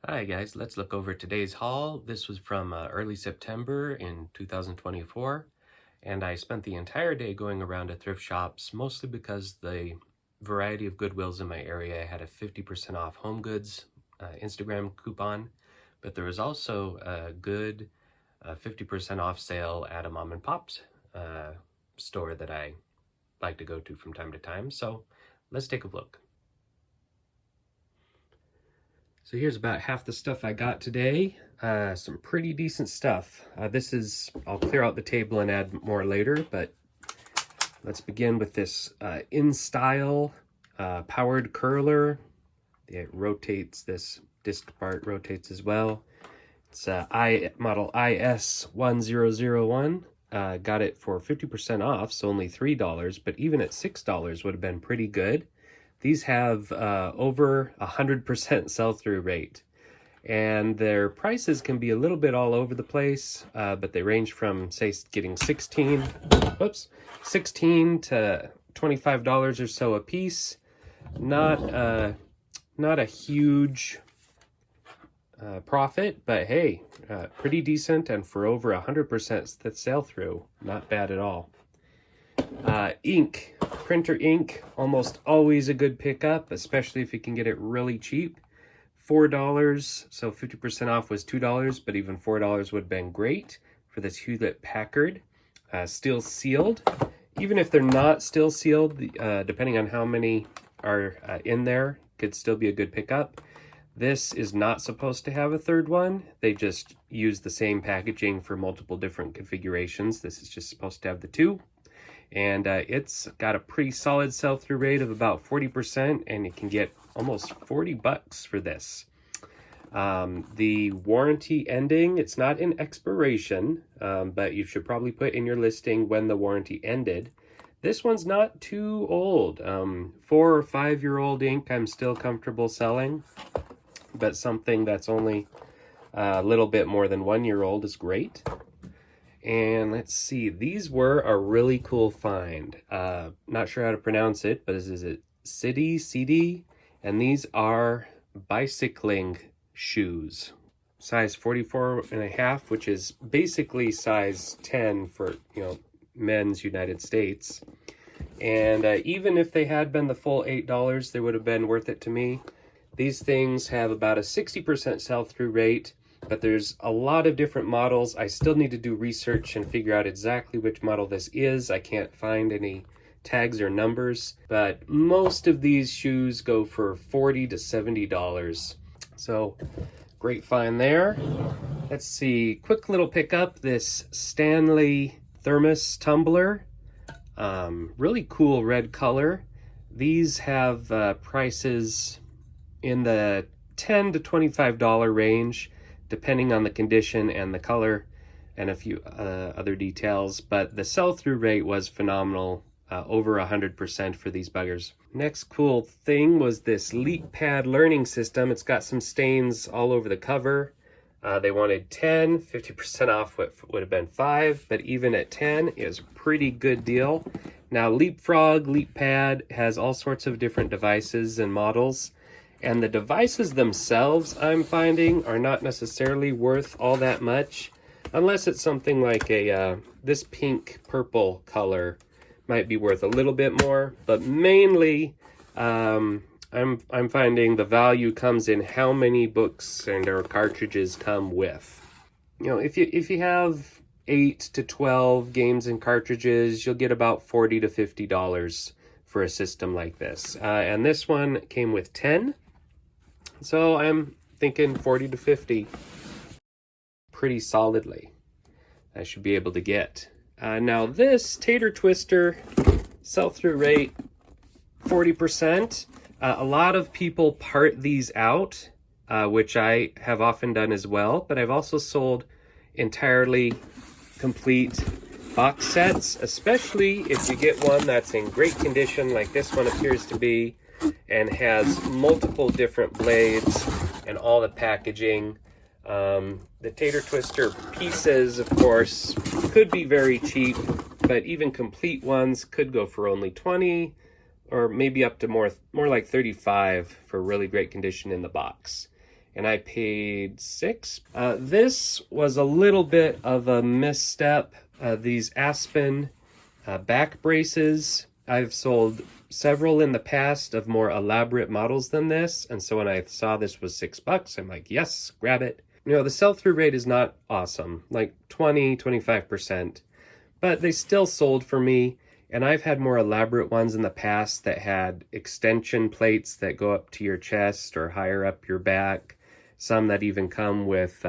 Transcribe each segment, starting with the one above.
Hi guys, let's look over today's haul. This was from early September in 2024, and I spent the entire day going around to thrift shops, mostly because the variety of Goodwills in my area had a 50% off home goods Instagram coupon, but there was also a good 50% off sale at a mom and pop's store that I like to go to from time to time. So let's take a look. So here's about half the stuff I got today. Some pretty decent stuff. I'll clear out the table and add more later, but let's begin with this InStyle powered curler. It rotates, this disc part rotates as well. It's model IS1001. Got it for 50% off, so only $3, but even at $6 would have been pretty good. These have over 100% sell-through rate, and their prices can be a little bit all over the place, but they range from, say, getting 16 to $25 or so a piece. Not a huge profit, but hey, pretty decent, and for over 100% that sell-through, not bad at all. Ink, printer ink, almost always a good pickup, especially if you can get it really cheap. $4, so 50% off was $2, but even $4 would have been great for this Hewlett Packard. Still sealed. Even if they're not still sealed, depending on how many are in there, could still be a good pickup. This is not supposed to have a third one. They just use the same packaging for multiple different configurations. This is just supposed to have the two. And it's got a pretty solid sell-through rate of about 40%, and you can get almost $40 for this. The warranty ending, it's not in expiration, but you should probably put in your listing when the warranty ended. This one's not too old. 4 or 5 year old ink I'm still comfortable selling, but something that's only a little bit more than 1 year old is great. And let's see, these were a really cool find. Not sure how to pronounce it, but is it CD? And these are bicycling shoes. Size 44.5, which is basically size 10 for, men's United States. And even if they had been the full $8, they would have been worth it to me. These things have about a 60% sell-through rate, but there's a lot of different models. I still need to do research and figure out exactly which model this is. I can't find any tags or numbers, but most of these shoes go for $40 to $70. So great find there. Let's see, quick little pickup, this Stanley Tumbler. Really cool red color. These have prices in the $10 to $25 range, depending on the condition and the color and a few other details, but the sell-through rate was phenomenal, over 100% for these buggers. Next cool thing was this Leap Pad learning system. It's got some stains all over the cover. They wanted 10, 50% off would have been 5, but even at 10 is a pretty good deal. Now Leapfrog, Leap Pad has all sorts of different devices and models, and the devices themselves, I'm finding, are not necessarily worth all that much, unless it's something like this pink purple color might be worth a little bit more. But mainly, I'm finding the value comes in how many books and or cartridges come with. If you have 8 to 12 games and cartridges, you'll get about $40 to $50 for a system like this. And this one came with 10. So I'm thinking 40 to 50 pretty solidly I should be able to get. Now this Tater Twister, sell-through rate 40%. A lot of people part these out, which I have often done as well, but I've also sold entirely complete box sets, especially if you get one that's in great condition like this one appears to be, and has multiple different blades and all the packaging. The Tater Twister pieces, of course, could be very cheap, but even complete ones could go for only 20 or maybe up to more like 35 for really great condition in the box. and I paid $6. This was a little bit of a misstep. These Aspen back braces, I've sold several in the past of more elaborate models than this, and so when I saw this was $6, I'm like, yes, grab it. You know, the sell-through rate is not awesome, like 20-25%, but they still sold for me. And I've had more elaborate ones in the past that had extension plates that go up to your chest or higher up your back. Some that even come with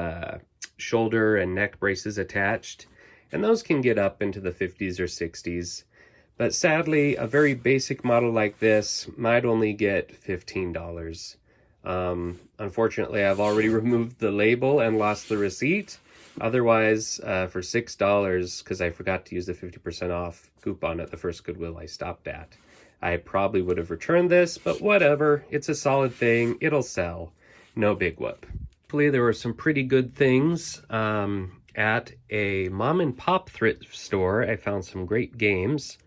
shoulder and neck braces attached. And those can get up into the 50s or 60s. But sadly, a very basic model like this might only get $15. Unfortunately, I've already removed the label and lost the receipt. Otherwise, for $6, because I forgot to use the 50% off coupon at the first Goodwill I stopped at, I probably would have returned this, but whatever. It's a solid thing. It'll sell. No big whoop. Hopefully, there were some pretty good things at a mom and pop thrift store. I found some great games.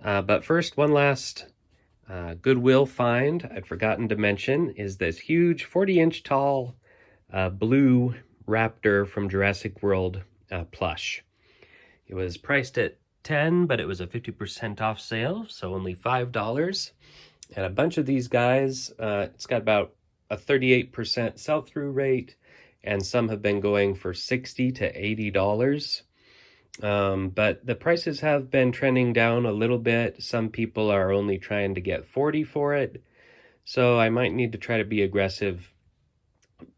But first, one last Goodwill find I'd forgotten to mention is this huge 40-inch tall blue raptor from Jurassic World plush. It was priced at $10, but it was a 50% off sale, so only $5. And a bunch of these guys, it's got about a 38% sell-through rate, and some have been going for $60 to $80. But the prices have been trending down a little bit. Some people are only trying to get $40 for it, so I might need to try to be aggressive.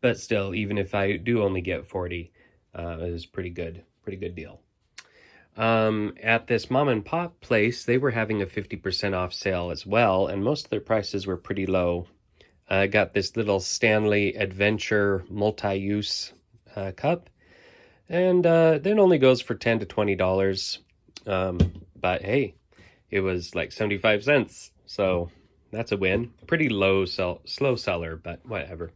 But still, even if I do only get $40, it is pretty good deal. At this mom and pop place, they were having a 50% off sale as well, and most of their prices were pretty low. I got this little Stanley Adventure multi-use cup, and it only goes for $10 to $20. But hey, it was like 75 cents, so that's a win. Pretty slow seller, but whatever.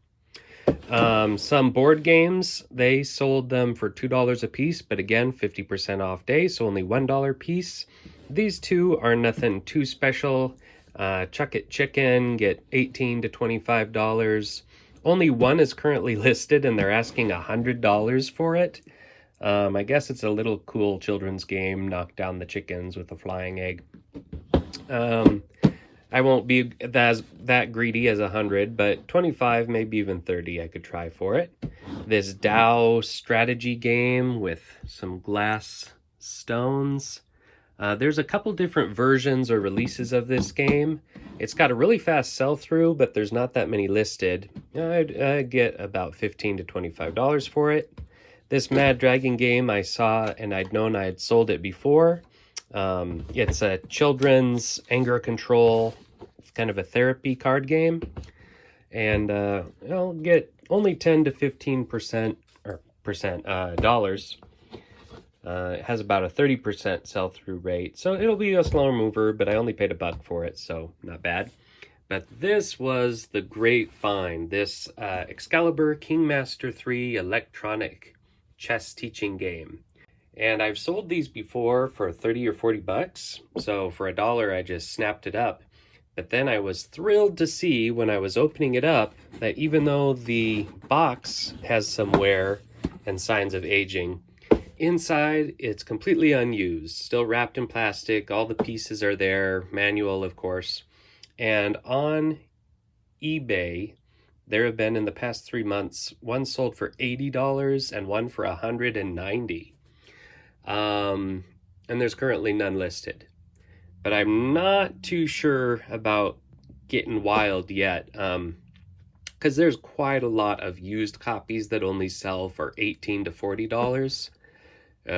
Some board games, they sold them for $2 a piece, but again, 50% off day, so only $1 a piece. These two are nothing too special. Chuck It Chicken, get $18 to $25. Only one is currently listed, and they're asking $100 for it. I guess it's a little cool children's game, knock down the chickens with a flying egg. I won't be that greedy as 100, but 25, maybe even 30 I could try for it. This Dow strategy game with some glass stones. There's a couple different versions or releases of this game. It's got a really fast sell-through, but there's not that many listed. I'd get about $15 to $25 for it. This Mad Dragon game I saw, and I'd known I had sold it before. It's a children's anger control, kind of a therapy card game, and I'll get only 10 to 15% dollars. It has about a 30% sell-through rate, so it'll be a slower mover, but I only paid $1 for it, so not bad. But this was the great find, this Excalibur Kingmaster 3 electronic chess teaching game. And I've sold these before for 30 or 40 bucks, so for $1 I just snapped it up. But then I was thrilled to see when I was opening it up that even though the box has some wear and signs of aging, inside it's completely unused, still wrapped in plastic, all the pieces are there, manual of course. And on eBay, there have been in the past 3 months, one sold for $80 and one for $190. And there's currently none listed. But I'm not too sure about getting wild yet, because there's quite a lot of used copies that only sell for $18 to $40,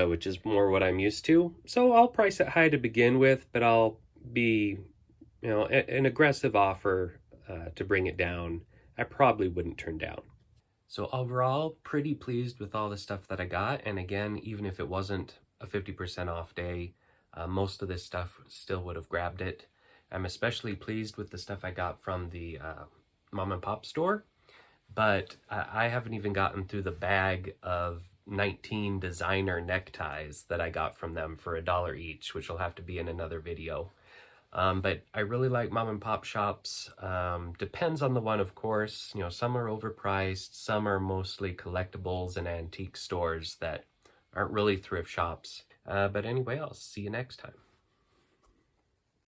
which is more what I'm used to. So I'll price it high to begin with, but I'll be, an aggressive offer to bring it down. I probably wouldn't turn down. So overall, pretty pleased with all the stuff that I got. And again, even if it wasn't a 50% off day, most of this stuff still would have grabbed it. I'm especially pleased with the stuff I got from the mom and pop store, but I haven't even gotten through the bag of 19 designer neckties that I got from them for $1 each, which will have to be in another video. But I really like mom and pop shops. Depends on the one, of course. You know, some are overpriced, some are mostly collectibles and antique stores that aren't really thrift shops. But anyway, I'll see you next time.